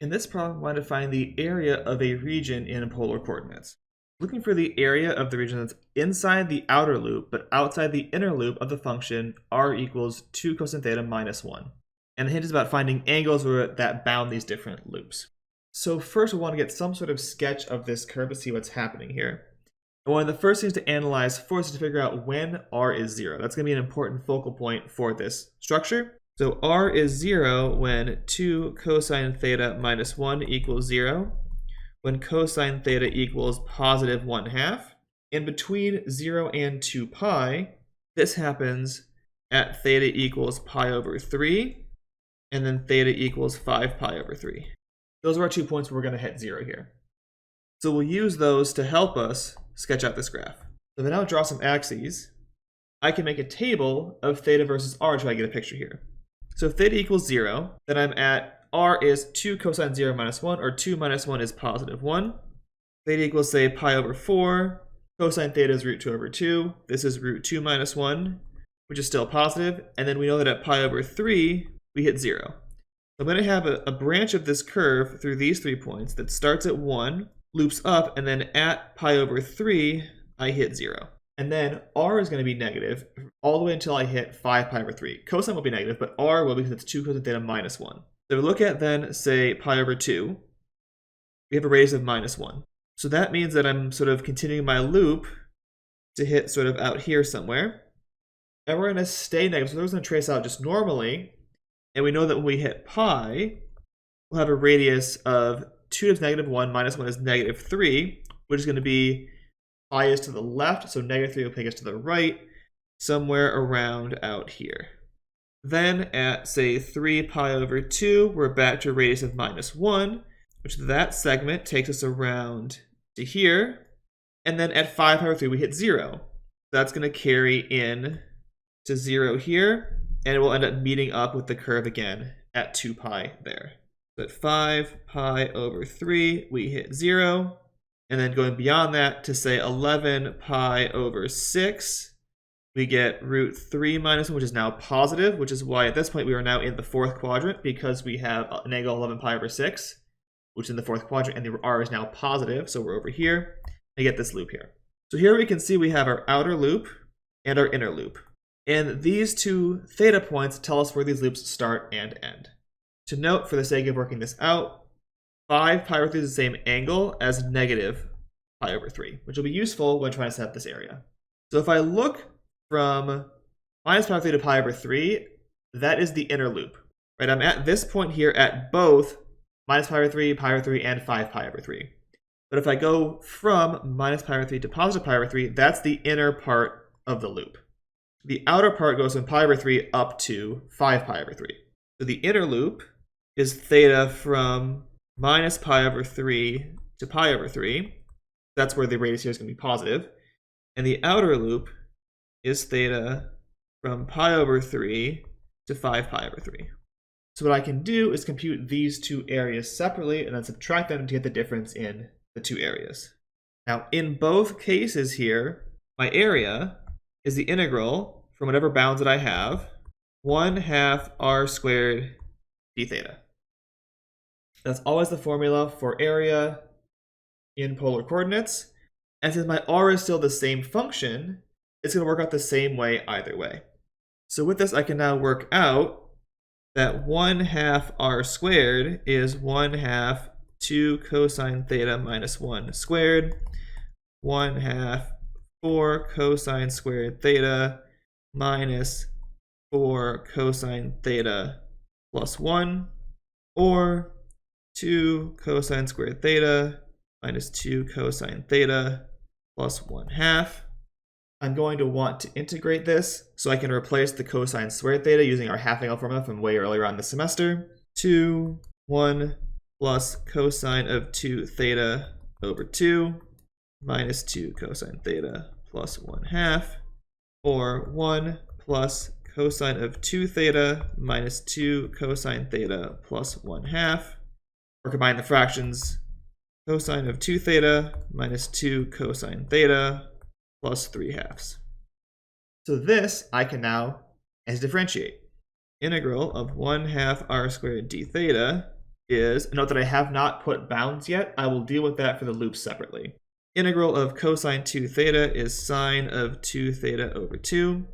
In this problem, I want to find the area of a region in polar coordinates. Looking for the area of the region that's inside the outer loop, but outside the inner loop of the function r equals 2 cosine theta minus 1. And the hint is about finding angles that bound these different loops. So first we want to get some sort of sketch of this curve to see what's happening here. And one of the first things to analyze first is to figure out when r is 0. That's going to be an important focal point for this structure. So r is 0 when 2 cosine theta minus 1 equals 0, when cosine theta equals positive 1/2. In between 0 and 2 pi, this happens at theta equals pi over 3, and then theta equals 5 pi over 3. Those are our 2 points where we're going to hit 0 here. So we'll use those to help us sketch out this graph. So if I now draw some axes, I can make a table of theta versus r to try to get a picture here. So if theta equals 0, then I'm at r is 2 cosine 0 minus 1, or 2 minus 1 is positive 1. Theta equals, say, pi over 4. Cosine theta is root 2 over 2. This is root 2 minus 1, which is still positive. And then we know that at pi over 3, we hit 0. So I'm going to have a branch of this curve through these 3 points that starts at 1, loops up, and then at pi over 3, I hit 0. And then r is going to be negative all the way until I hit 5 pi over 3. Cosine will be negative, but r will because it's 2 cosine theta minus 1. So we look at then, say, pi over 2. We have a radius of minus 1. So that means that I'm sort of continuing my loop to hit sort of out here somewhere. And we're going to stay negative. So we're going to trace out just normally. And we know that when we hit pi, we'll have a radius of 2 times negative 1 minus 1 is negative 3, which is going to be pi is to the left, so negative 3 will take us to the right, somewhere around out here. Then at, say, 3 pi over 2, we're back to a radius of minus 1, which that segment takes us around to here. And then at 5 pi over 3, we hit 0. That's going to carry in to 0 here, and it will end up meeting up with the curve again at 2 pi there. So at 5 pi over 3, we hit 0. And then going beyond that to, say, 11 pi over 6, we get root 3 minus 1, which is now positive, which is why at this point we are now in the 4th quadrant because we have an angle 11 pi over 6, which is in the 4th quadrant, and the r is now positive, so we're over here. I get this loop here. So here we can see we have our outer loop and our inner loop. And these 2 theta points tell us where these loops start and end. To note, for the sake of working this out, 5 pi over 3 is the same angle as negative pi over 3, which will be useful when trying to set up this area. So if I look from minus pi over 3 to pi over 3, that is the inner loop. Right? I'm at this point here at both minus pi over 3, and 5 pi over 3. But if I go from minus pi over 3 to positive pi over 3, that's the inner part of the loop. The outer part goes from pi over 3 up to 5 pi over 3. So the inner loop is theta from minus pi over 3 to pi over 3. That's where the radius here is going to be positive. And the outer loop is theta from pi over 3 to 5 pi over 3. So what I can do is compute these 2 areas separately and then subtract them to get the difference in the 2 areas. Now, in both cases here, my area is the integral from whatever bounds that I have, 1/2 r squared d theta. That's always the formula for area in polar coordinates. And since my r is still the same function, it's going to work out the same way either way. So with this, I can now work out that 1/2 r squared is 1/2 2 cosine theta minus 1 squared, 1/2 4 cosine squared theta minus 4 cosine theta plus 1, or 2 cosine squared theta minus 2 cosine theta plus 1/2. I'm going to want to integrate this so I can replace the cosine squared theta using our half angle formula from way earlier on this semester. 2, 1 plus cosine of 2 theta over 2 minus 2 cosine theta plus 1/2, or 1 plus cosine of 2 theta minus 2 cosine theta plus 1/2. Or combine the fractions, cosine of 2 theta minus 2 cosine theta plus 3/2. So this I can now as differentiate. Integral of 1/2 r squared d theta is, note that I have not put bounds yet. I will deal with that for the loops separately. Integral of cosine 2 theta is sine of 2 theta over 2.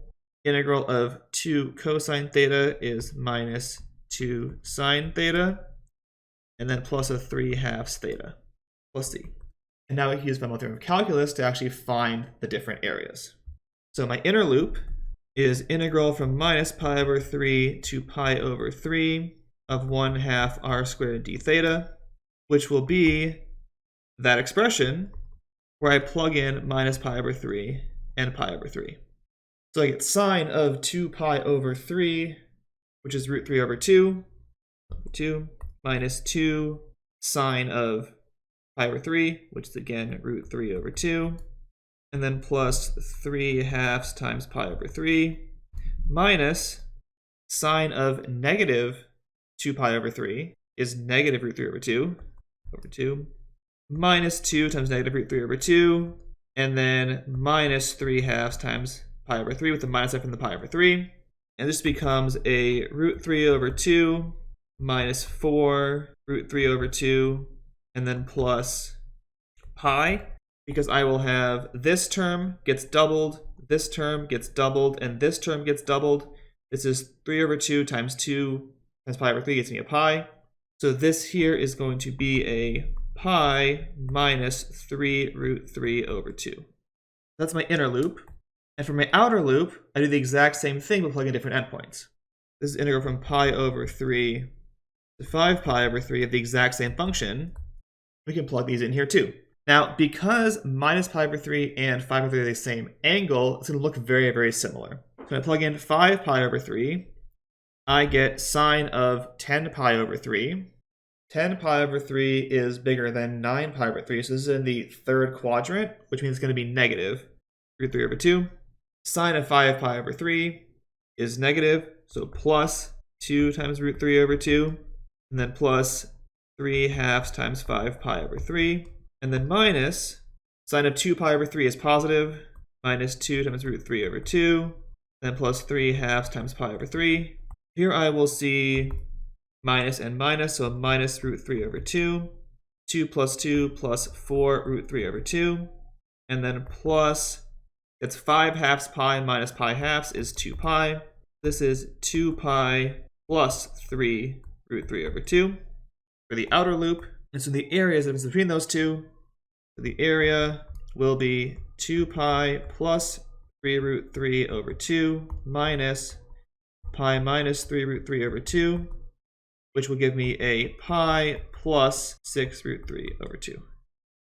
Integral of 2 cosine theta is minus 2 sine theta, and then plus a 3/2 theta, plus c. And now we can use Fermat theorem of calculus to actually find the different areas. So my inner loop is integral from minus pi over 3 to pi over 3 of 1/2 r squared d theta, which will be that expression where I plug in minus pi over 3 and pi over 3. So I get sine of 2 pi over 3, which is root 3 over 2, minus 2 sine of pi over 3, which is again root 3 over 2, and then plus 3/2 times pi over 3, minus sine of negative 2 pi over 3 is negative root 3 over 2, minus 2 times negative root 3 over 2, and then minus 3/2 times pi over 3 with the minus sign from the pi over 3. And this becomes a root 3 over 2 minus 4 root 3 over 2, and then plus pi, because I will have this term gets doubled, this term gets doubled, and this term gets doubled. This is 3 over 2 times 2 times pi over 3 gets me a pi. So this here is going to be a pi minus 3 root 3 over 2. That's my inner loop. And for my outer loop, I do the exact same thing but plug in different endpoints. This is integral from pi over 3 to 5 pi over 3 of the exact same function. We can plug these in here too. Now, because minus pi over 3 and 5 over 3 are the same angle, it's going to look very, very similar. So when I plug in 5 pi over 3, I get sine of 10 pi over 3. 10 pi over 3 is bigger than 9 pi over 3, so this is in the third quadrant, which means it's going to be negative root 3 over 2. Sine of 5 pi over 3 is negative, so plus 2 times root 3 over 2, and then plus 3/2 times 5 pi over 3, and then minus sine of 2 pi over 3 is positive, minus 2 times root 3 over 2, then plus 3/2 times pi over 3. Here I will see minus and minus, so minus root 3 over 2, 2 plus 4 root 3 over 2, and then plus, it's 5/2 pi minus pi halves is 2 pi. This is 2 pi plus 3 root 3 over 2 for the outer loop. And so the area is between those two. So the area will be 2 pi plus 3 root 3 over 2 minus pi minus 3 root 3 over 2, which will give me a pi plus 6 root 3 over 2.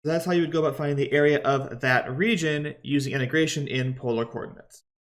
So that's how you would go about finding the area of that region using integration in polar coordinates.